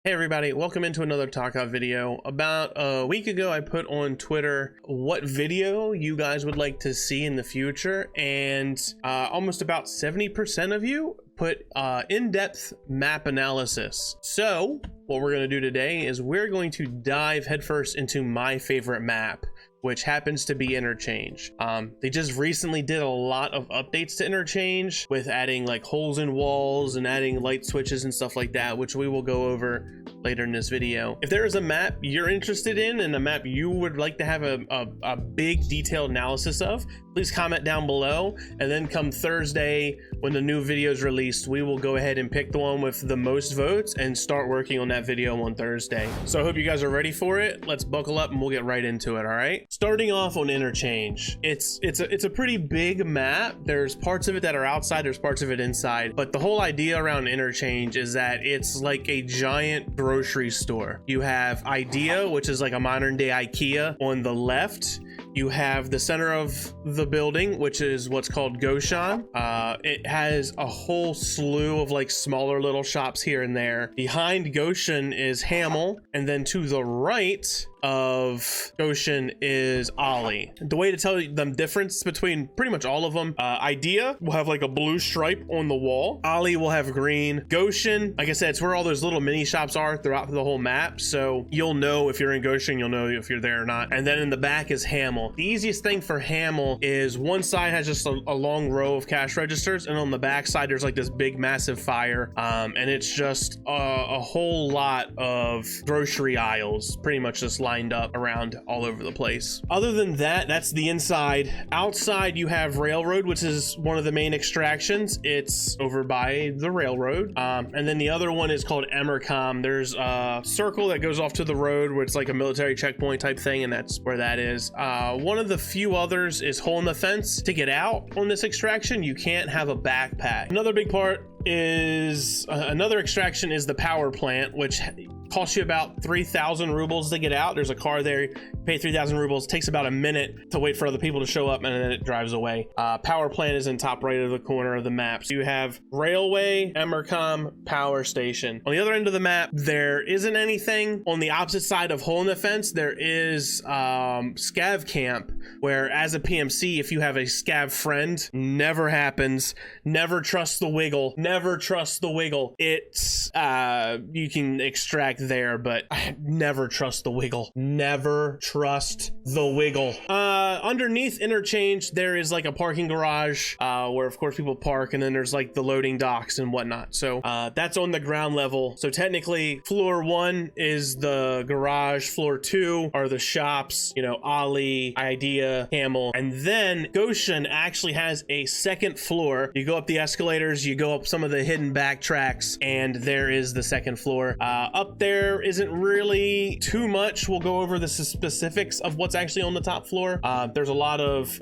Hey everybody, welcome into another TARKOV video. About a week ago I put on Twitter what video you guys would like to see in the future, and almost about 70% of you put in-depth map analysis. So what we're going to do today is we're going to dive headfirst into my favorite map, which happens to be Interchange. They just recently did a lot of updates to Interchange with adding like holes in walls and adding light switches and stuff like that, which we will go over later in this video. If there is a map you're interested in and a map you would like to have a big detailed analysis of, please comment down below, and then come Thursday when the new video is released, we will go ahead and pick the one with the most votes and start working on that video on Thursday. So I hope you guys are ready for it. Let's buckle up and we'll get right into it. All right, starting off on Interchange, it's a pretty big map. There's parts of it that are outside, there's parts of it inside, but the whole idea around Interchange is that it's like a giant grocery store. You have Idea, which is like a modern day IKEA on the left. You have the center of the building, which is what's called Goshen. It has a whole slew of like smaller little shops here and there. Behind Goshen is Helpfull, and then to the right of Goshen is Ollie. The way to tell the difference between pretty much all of them, Idea will have like a blue stripe on the wall. Ollie will have green. Goshen, like I said, it's where all those little mini shops are throughout the whole map. So you'll know if you're in Goshen, you'll know if you're there or not. And then in the back is Helpfull. The easiest thing for Helpfull is one side has just a long row of cash registers, and on the back side there's like this big massive fire, and it's just a whole lot of grocery aisles pretty much just lined up around all over the place. Other than that, that's the inside. Outside you have Railroad, which is one of the main extractions. It's over by the railroad, and then the other one is called Emercom. There's a circle that goes off to the road where it's like a military checkpoint type thing, and that's where that is. One of the few others is Hole in the Fence. To get out on this extraction, you can't have a backpack. Another big part is another extraction is the power plant, which costs you about 3,000 rubles to get out. There's a car there, you pay 3,000 rubles, takes about a minute to wait for other people to show up, and then it drives away. Power plant is in top right of the corner of the map. So you have Railway, Emercom, Power Station. On the other end of the map, there isn't anything. On the opposite side of Hole in the Fence, there is Scav Camp, where as a PMC, if you have a Scav friend, never happens. Never trust the wiggle. Never trust the wiggle. It's, you can extract there, but I never trust the wiggle. Never trust the wiggle. Underneath Interchange, there is like a parking garage, where of course people park, and then there's like the loading docks and whatnot. So that's on the ground level. So technically floor 1 is the garage, floor 2 are the shops, you know, Ollie, Idea, Helpfull, and then Goshen actually has a second floor. You go up the escalators, you go up some of the hidden back tracks, and there is the second floor. Up there isn't really too much. We'll go over the specifics of what's actually on the top floor. There's a lot of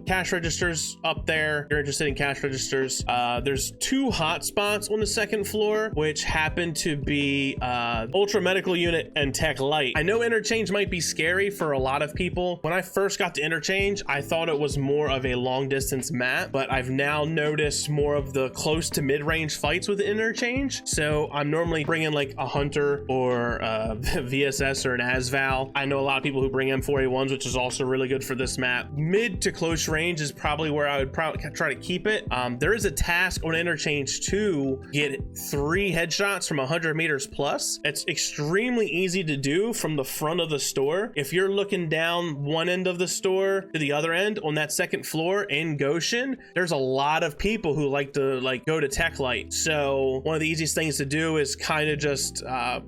cash registers up there. If you're interested in cash registers, there's 2 hotspots on the second floor, which happen to be Ultra Medical Unit and Tech Light. I know Interchange might be scary for a lot of people. When I first got to Interchange, I thought it was more of a long distance map, but I've now noticed more of the close to mid-range fights with Interchange. So I'm normally bringing like a Hunter or VSS or an Asval. I know a lot of people who bring M4A1s, which is also really good for this map. Mid to close range is probably where I would probably try to keep it. There is a task on Interchange to get 3 headshots from 100 meters plus. It's extremely easy to do from the front of the store. If you're looking down one end of the store to the other end on that second floor in Goshen, there's a lot of people who like to go to Tech Light. So one of the easiest things to do is kind of just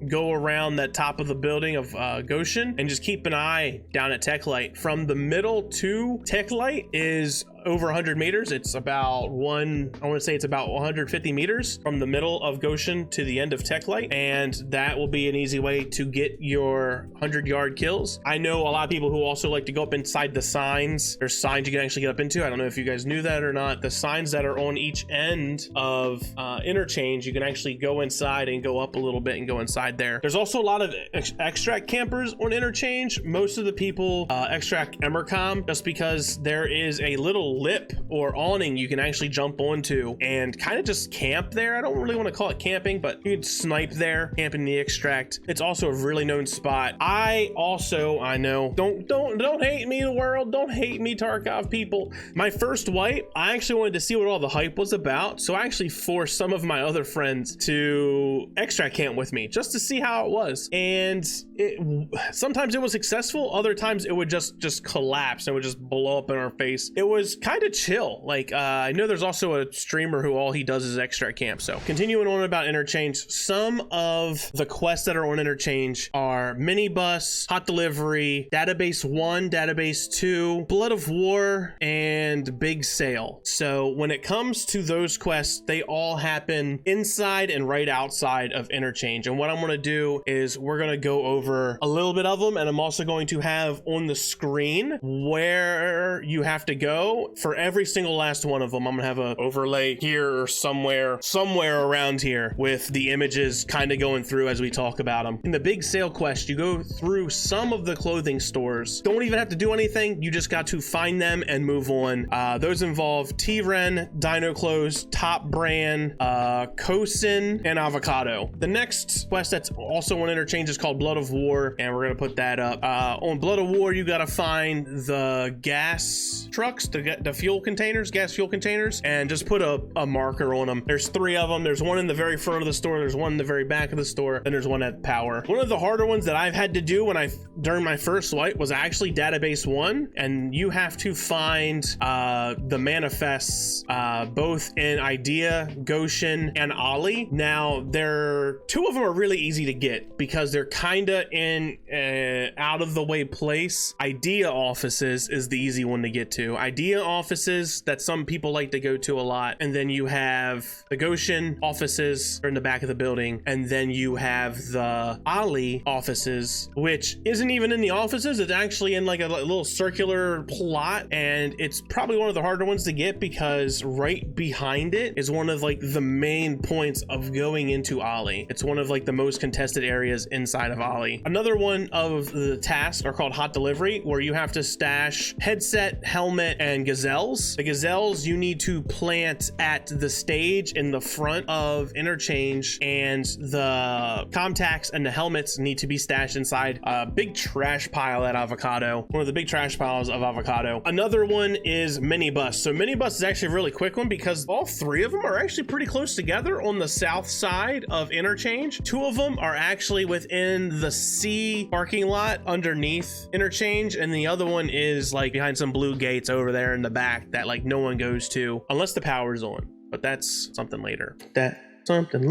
go around that top of the building of Goshen and just keep an eye down at Tech Light. From the middle to Tech Light is over 100 meters. It's about I want to say it's about 150 meters from the middle of Goshen to the end of Tech Light, and that will be an easy way to get your 100-yard kills. I know a lot of people who also like to go up inside the signs. There's signs you can actually get up into. I don't know if you guys knew that or not. The signs that are on each end of Interchange, you can actually go inside and go up a little bit and go inside there. There's also a lot of extract campers on Interchange. Most of the people extract Emercom just because there is a little little lip or awning you can actually jump onto and kind of just camp there. I don't really want to call it camping, but you could snipe there, camp in the extract. It's also a really known spot. I know, don't hate me, the world, don't hate me, Tarkov people. My first wipe, I actually wanted to see what all the hype was about, so I actually forced some of my other friends to extract camp with me just to see how it was. And sometimes it was successful, other times it would just collapse and would just blow up in our face. It was kind of chill. Like I know there's also a streamer who all he does is extract camp. So continuing on about Interchange, some of the quests that are on Interchange are minibus, hot delivery, database 1, database 2, blood of war, and big sale. So when it comes to those quests, they all happen inside and right outside of Interchange. And what I'm going to do is we're going to go over a little bit of them, and I'm also going to have on the screen where you have to go for every single last one of them. I'm gonna have an overlay here or somewhere around here with the images kind of going through as we talk about them. In the big sale quest, you go through some of the clothing stores. Don't even have to do anything, you just got to find them and move on. Those involve T-Ren, Dino Clothes, Top Brand, Kosin, and Avocado. The next quest that's also on Interchange is called Blood of War, and we're gonna put that up. On Blood of War, you gotta find the gas trucks, the fuel containers, gas fuel containers, and just put a marker on them. There's 3 of them. There's one in the very front of the store, there's one in the very back of the store, and there's one at power. One of the harder ones that I've had to do during my first swipe was actually database 1, and you have to find the manifests both in Idea, Goshen, and Ali. Now, 2 of them are really easy to get because they're kind of in out of the way place. Idea offices is the easy one to get to. Idea offices that some people like to go to a lot, and then you have the Goshen offices are in the back of the building, and then you have the Ali offices, which isn't even in the offices. It's actually in like a little circular plot, and it's probably one of the harder ones to get because right behind it is one of like the main points of going into Ali. It's one of like the most contested areas inside of Ali. Another one of the tasks are called hot delivery, where you have to stash headset, helmet, and gazelles. The gazelles you need to plant at the stage in the front of Interchange, and the contacts and the helmets need to be stashed inside a big trash pile at Avocado, one of the big trash piles of Avocado. Another one is minibus. So minibus is actually a really quick one because all 3 of them are actually pretty close together on the south side of Interchange. 2 of them are actually within the C parking lot underneath Interchange, and the other one is like behind some blue gates over there in the back that like no one goes to unless the power's on, but that's something later. That's something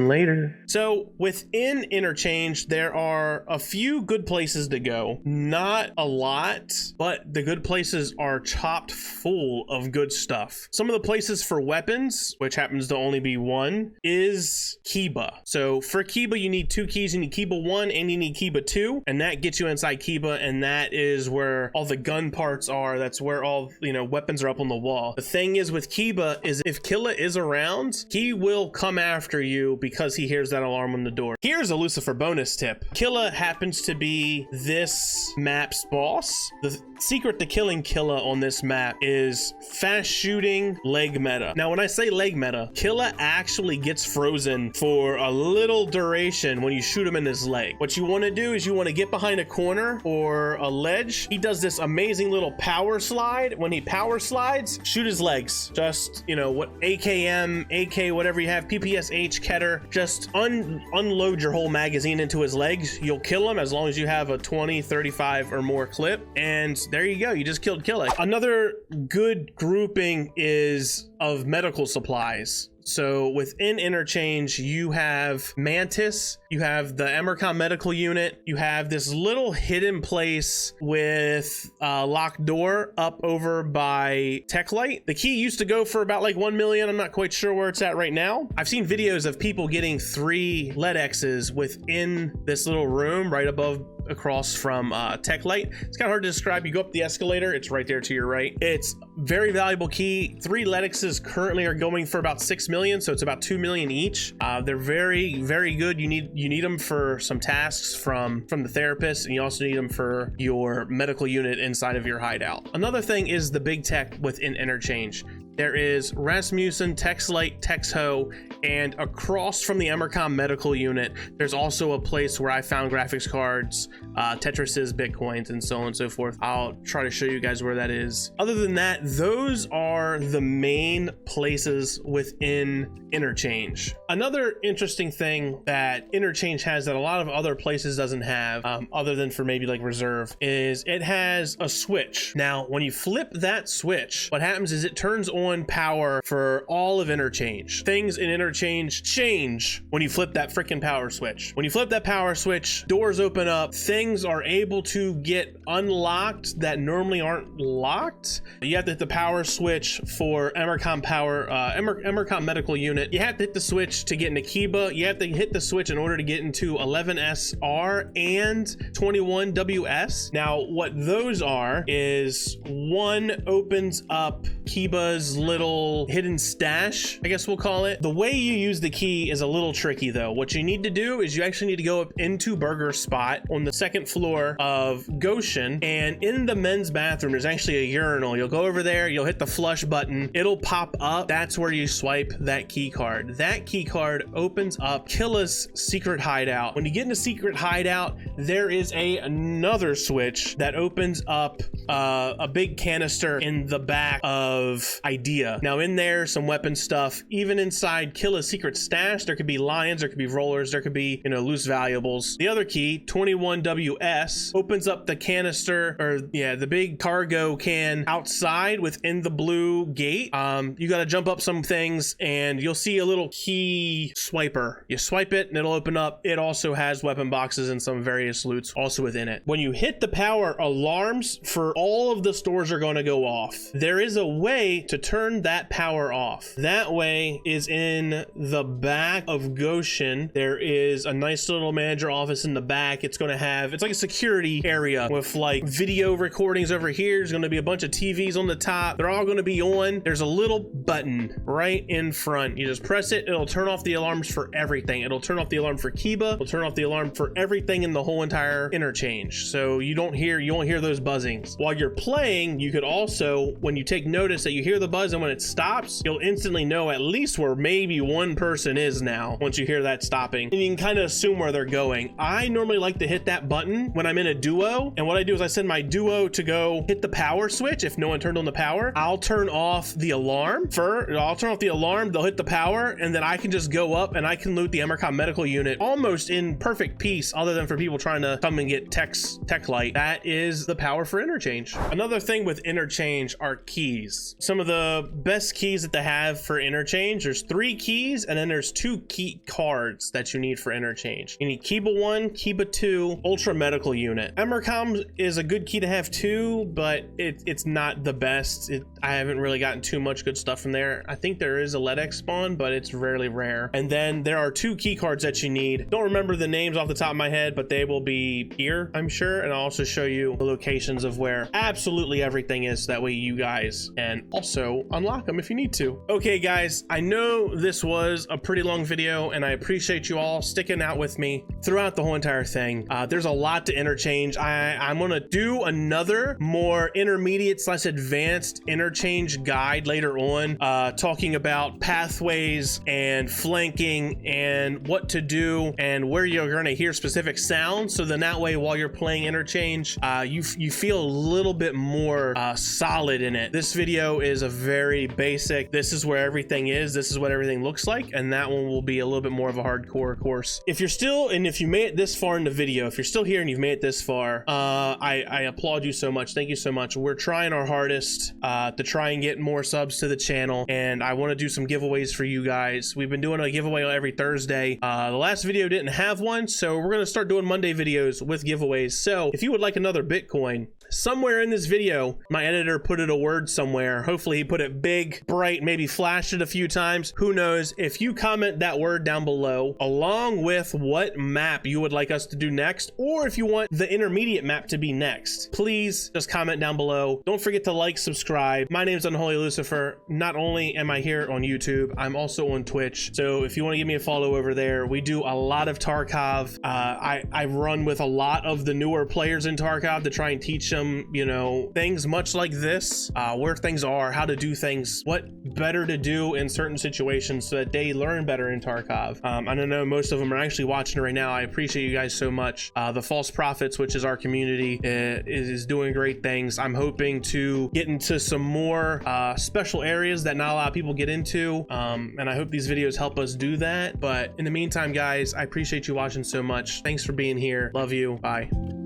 later. So within Interchange, there are a few good places to go. Not a lot, but the good places are chopped full of good stuff. Some of the places for weapons, which happens to only be 1, is Kiba. So for Kiba, you need 2 keys. You need Kiba 1 and you need Kiba 2, and that gets you inside Kiba, and that is where all the gun parts are. That's where all, weapons are up on the wall. The thing is with Kiba is if Killa is around, he will come after you because he hears that alarm on the door. Here's a Lucifer bonus tip. Killa happens to be this map's boss. The secret to killing Killa on this map is fast shooting leg meta. Now, when I say leg meta, Killa actually gets frozen for a little duration when you shoot him in his leg. What you want to do is you want to get behind a corner or a ledge. He does this amazing little power slide. When he power slides, shoot his legs. Just, what AKM, AK, whatever you have, PPSH, Keter, just unload your whole magazine into his legs. You'll kill him as long as you have a 20, 35 or more clip. And there you go. You just killed Killa. Another good grouping is of medical supplies. So within Interchange, you have Mantis, you have the Emercom medical unit, you have this little hidden place with a locked door up over by Techlight. The key used to go for about like 1 million. I'm not quite sure where it's at right now. I've seen videos of people getting 3 lead X's within this little room right above across from Tech Light. It's kind of hard to describe. You go up the escalator, it's right there to your right. It's very valuable key. 3 Letixes currently are going for about 6 million, so it's about 2 million each. They're very, very good. You need them for some tasks from the therapist, and you also need them for your medical unit inside of your hideout. Another thing is the big tech within Interchange. There is Rasmussen, Texlite, Texho, and across from the Emercom medical unit, there's also a place where I found graphics cards, Tetrises, Bitcoins, and so on and so forth. I'll try to show you guys where that is. Other than that, those are the main places within Interchange. Another interesting thing that Interchange has that a lot of other places doesn't have, other than for maybe like Reserve, is it has a switch. Now, when you flip that switch, what happens is it turns on power for all of Interchange. Things in Interchange change when you flip that freaking power switch. When you flip that power switch, doors open up, things are able to get unlocked that normally aren't locked. You have to hit the power switch for Emercom power, Emercom medical unit. You have to hit the switch to get into Kiba. You have to hit the switch in order to get into 11SR and 21WS. Now, what those are is one opens up Kiba's little hidden stash, I guess we'll call it. The way you use the key is a little tricky though. What you need to do is you actually need to go up into Burger Spot on the 2nd floor of Goshen, and in the men's bathroom there's actually a urinal. You'll go over there, you'll hit the flush button, it'll pop up. That's where you swipe that key card. That key card opens up Killa's secret hideout. When you get into secret hideout, there is another switch that opens up a big canister in the back of Idea. Now in there, some weapon stuff. Even inside Killa's secret stash, there could be lions, there could be rollers, there could be, you know, loose valuables. The other key, 21WS, opens up the canister, or yeah, the big cargo can outside within the blue gate. You got to jump up some things and you'll see a little key swiper. You swipe it and it'll open up. It also has weapon boxes and some various loots also within it. When you hit the power, alarms for all of the stores are going to go off. There is a way to turn that power off. That way is in the back of Goshen. There is a nice little manager office in the back. It's going to have, it's like a security area with like video recordings over here. There's going to be a bunch of TVs on the top. They're all going to be on. There's a little button right in front. You just press it. It'll turn off the alarms for everything. It'll turn off the alarm for Kiba. It'll turn off the alarm for everything in the whole entire Interchange. So you won't hear those buzzings. While you're playing, you could also, when you take notice that you hear the buzz and when it stops, you'll instantly know at least where maybe one person is now once you hear that stopping, and you can kind of assume where they're going. I normally like to hit that button when I'm in a duo, and what I do is I send my duo to go hit the power switch. If no one turned on the power, I'll turn off the alarm. I'll turn off the alarm, they'll hit the power, and then I can just go up and I can loot the Emercom medical unit almost in perfect peace, other than for people trying to come and get tech light. That is the power for Interchange. Another thing with Interchange are keys. Some of the best keys that they have for Interchange, there's 3 keys and then there's 2 key cards that you need for Interchange. You need Kiba 1, Kiba 2, Ultra Medical Unit. Emercom is a good key to have too, but it's not the best. I haven't really gotten too much good stuff from there. I think there is a LEDX spawn, but it's rarely rare. And then there are 2 key cards that you need. Don't remember the names off the top of my head, but they will be here, I'm sure. And I'll also show you the locations of where absolutely everything is. That way you guys can also unlock them if you need to. Okay guys, I know this was a pretty long video and I appreciate you all sticking out with me throughout the whole entire thing. There's a lot to Interchange. I'm gonna do another more intermediate / advanced Interchange guide later on, talking about pathways and flanking and what to do and where you're gonna hear specific sounds, so then that way while you're playing Interchange, you feel a little bit more solid in it. This video is a very basic, this is where everything is, this is what everything looks like, and that one will be a little bit more of a hardcore course. If you're still, and if you made it this far in the video, if you're still here and you've made it this far, I applaud you so much. Thank you so much. We're trying our hardest to try and get more subs to the channel, and I want to do some giveaways for you guys. We've been doing a giveaway every Thursday. The last video didn't have one, so we're going to start doing Monday videos with giveaways. So if you would like another Bitcoin, somewhere in this video, my editor put it a word somewhere. Hopefully he put it big, bright, maybe flashed it a few times. Who knows? If you comment that word down below, along with what map you would like us to do next, or or if you want the intermediate map to be next, please just comment down below. Don't forget to like, subscribe. My name is Unholy Lucifer. Not only am I here on YouTube, I'm also on Twitch. So if you want to give me a follow over there, we do a lot of Tarkov. I run with a lot of the newer players in Tarkov to try and teach them, you know, things much like this, where things are, how to do things, what better to do in certain situations so that they learn better in Tarkov. I don't know, most of them are actually watching right now. I appreciate you guys so much. The False Prophets, which is our community, is doing great things. I'm hoping to get into some more special areas that not a lot of people get into, and I hope these videos help us do that. But in the meantime, guys, I appreciate you watching so much. Thanks for being here. Love you. Bye.